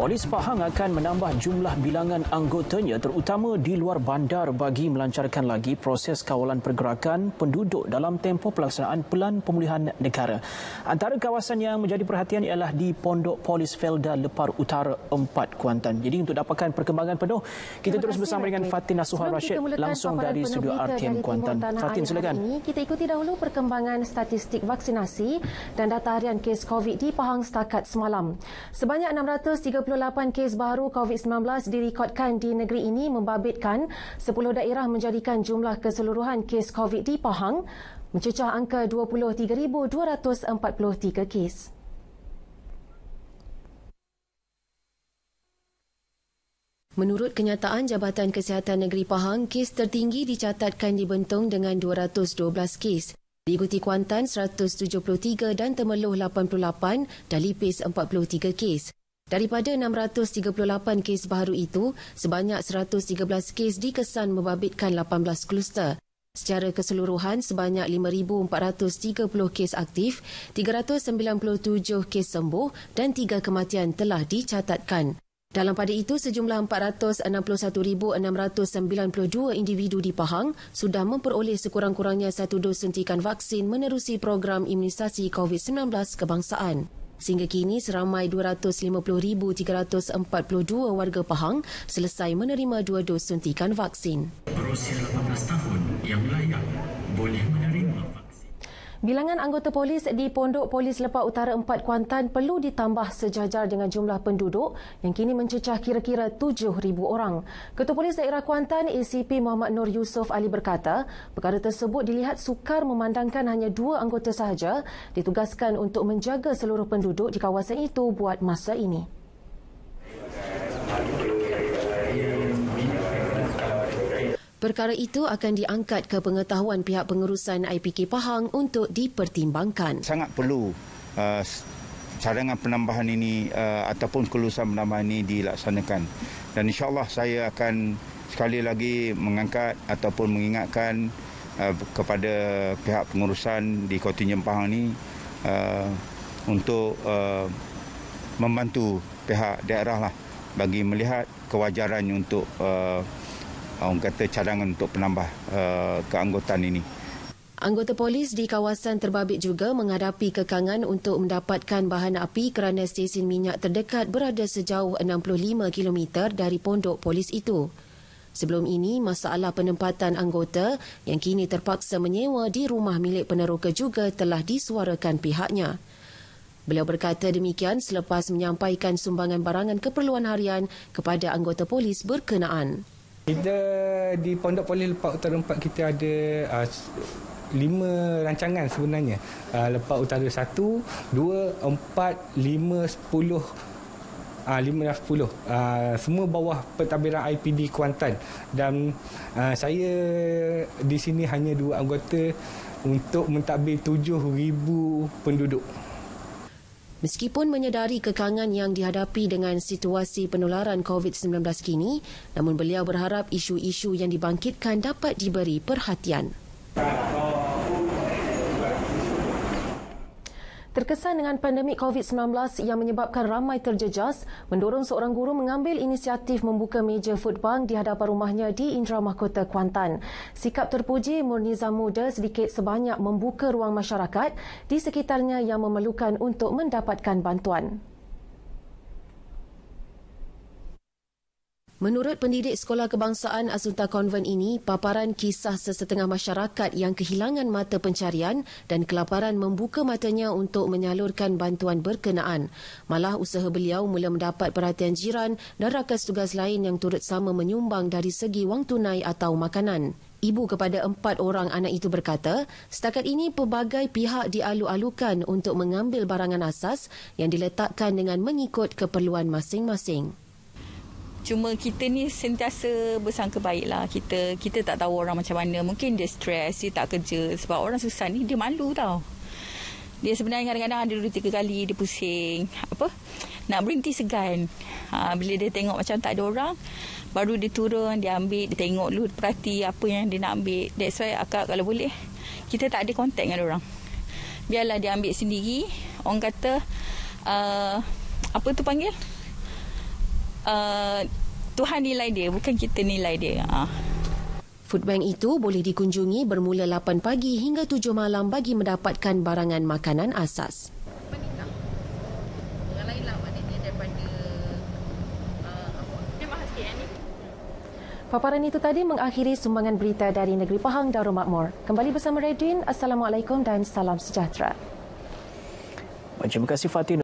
Polis Pahang akan menambah jumlah bilangan anggotanya terutama di luar bandar bagi melancarkan lagi proses kawalan pergerakan penduduk dalam tempoh pelaksanaan Pelan Pemulihan Negara. Antara kawasan yang menjadi perhatian ialah di Pondok Polis Felda Lepar Utara 4 Kuantan. Jadi untuk dapatkan perkembangan penuh, kita terus bersama dengan Fatin Nasuha Rashid langsung dari studio RTM Kuantan. Fatin, silakan. Kita ikuti dahulu perkembangan statistik vaksinasi dan data harian kes COVID di Pahang setakat semalam. Sebanyak 638 kes baru COVID-19 direkodkan di negeri ini membabitkan 10 daerah menjadikan jumlah keseluruhan kes COVID di Pahang mencecah angka 23,243 kes. Menurut kenyataan Jabatan Kesihatan Negeri Pahang, kes tertinggi dicatatkan di Bentong dengan 212 kes. Diikuti Kuantan 173 dan Temeloh 88 dan Lipis 43 kes. Daripada 638 kes baru itu, sebanyak 113 kes dikesan membabitkan 18 kluster. Secara keseluruhan, sebanyak 5,430 kes aktif, 397 kes sembuh dan 3 kematian telah dicatatkan. Dalam pada itu, sejumlah 461,692 individu di Pahang sudah memperoleh sekurang-kurangnya 1 dos suntikan vaksin menerusi program imunisasi COVID-19 kebangsaan. Sehingga kini, seramai 250,342 warga Pahang selesai menerima 2 dos suntikan vaksin. Berusia 18 tahun yang layak boleh menerima vaksin. Bilangan anggota polis di Pondok Polis Lepar Utara 4 Kuantan perlu ditambah sejajar dengan jumlah penduduk yang kini mencecah kira-kira 7,000 orang. Ketua Polis Daerah Kuantan ACP Muhammad Nur Yusof Ali berkata, perkara tersebut dilihat sukar memandangkan hanya 2 anggota sahaja ditugaskan untuk menjaga seluruh penduduk di kawasan itu buat masa ini. Perkara itu akan diangkat ke pengetahuan pihak pengurusan IPK Pahang untuk dipertimbangkan. Sangat perlu cadangan penambahan ini ataupun kelulusan penambahan ini dilaksanakan. Dan insyaAllah saya akan sekali lagi mengangkat ataupun mengingatkan kepada pihak pengurusan di kontingen Pahang ini untuk membantu pihak daerah lah bagi melihat kewajarannya untuk orang kata cadangan untuk penambah keanggotaan ini. Anggota polis di kawasan terbabit juga menghadapi kekangan untuk mendapatkan bahan api kerana stesen minyak terdekat berada sejauh 65 km dari pondok polis itu. Sebelum ini, masalah penempatan anggota yang kini terpaksa menyewa di rumah milik peneroka juga telah disuarakan pihaknya. Beliau berkata demikian selepas menyampaikan sumbangan barangan keperluan harian kepada anggota polis berkenaan. Kita di Pondok Polis Lepar Utara 4 kita ada 5 rancangan sebenarnya. Lepar Utara 1, 2, 4, 5, 10. 5 dan 10. Semua bawah pentadbiran IPD Kuantan. Dan saya di sini hanya 2 anggota untuk mentadbir 7,000 penduduk. Meskipun menyedari kekangan yang dihadapi dengan situasi penularan COVID-19 kini, namun beliau berharap isu-isu yang dibangkitkan dapat diberi perhatian. Terkesan dengan pandemik COVID-19 yang menyebabkan ramai terjejas, mendorong seorang guru mengambil inisiatif membuka meja food bank di hadapan rumahnya di Indra Mahkota Kuantan. Sikap terpuji Murniza Muda sedikit sebanyak membuka ruang masyarakat di sekitarnya yang memerlukan untuk mendapatkan bantuan. Menurut pendidik Sekolah Kebangsaan Assunta Konvent ini, paparan kisah sesetengah masyarakat yang kehilangan mata pencarian dan kelaparan membuka matanya untuk menyalurkan bantuan berkenaan. Malah usaha beliau mula mendapat perhatian jiran dan rakan tugas lain yang turut sama menyumbang dari segi wang tunai atau makanan. Ibu kepada 4 orang anak itu berkata, setakat ini pelbagai pihak dialu-alukan untuk mengambil barangan asas yang diletakkan dengan mengikut keperluan masing-masing. Cuma kita ni sentiasa bersangka baiklah. Kita tak tahu orang macam mana. Mungkin dia stres, dia tak kerja. Sebab orang susah ni dia malu tau. Dia sebenarnya kadang-kadang ada 2-3 kali dia pusing. Nak berhenti segan. Bila dia tengok macam tak ada orang, baru dia turun, dia ambil, dia tengok dulu, perhati apa yang dia nak ambil. That's why akak kalau boleh, kita tak ada kontak dengan orang. Biarlah dia ambil sendiri. Orang kata, apa tu panggil? Tuhan nilai dia, bukan kita nilai dia. Food bank itu boleh dikunjungi bermula 8 pagi hingga 7 malam bagi mendapatkan barangan makanan asas. Yang lain lah maknanya daripada dia mahal sikit yang ni. Paparan itu tadi mengakhiri sumbangan berita dari Negeri Pahang, Darul Makmur. Kembali bersama Redwin. Assalamualaikum dan salam sejahtera. Terima kasih Fatin.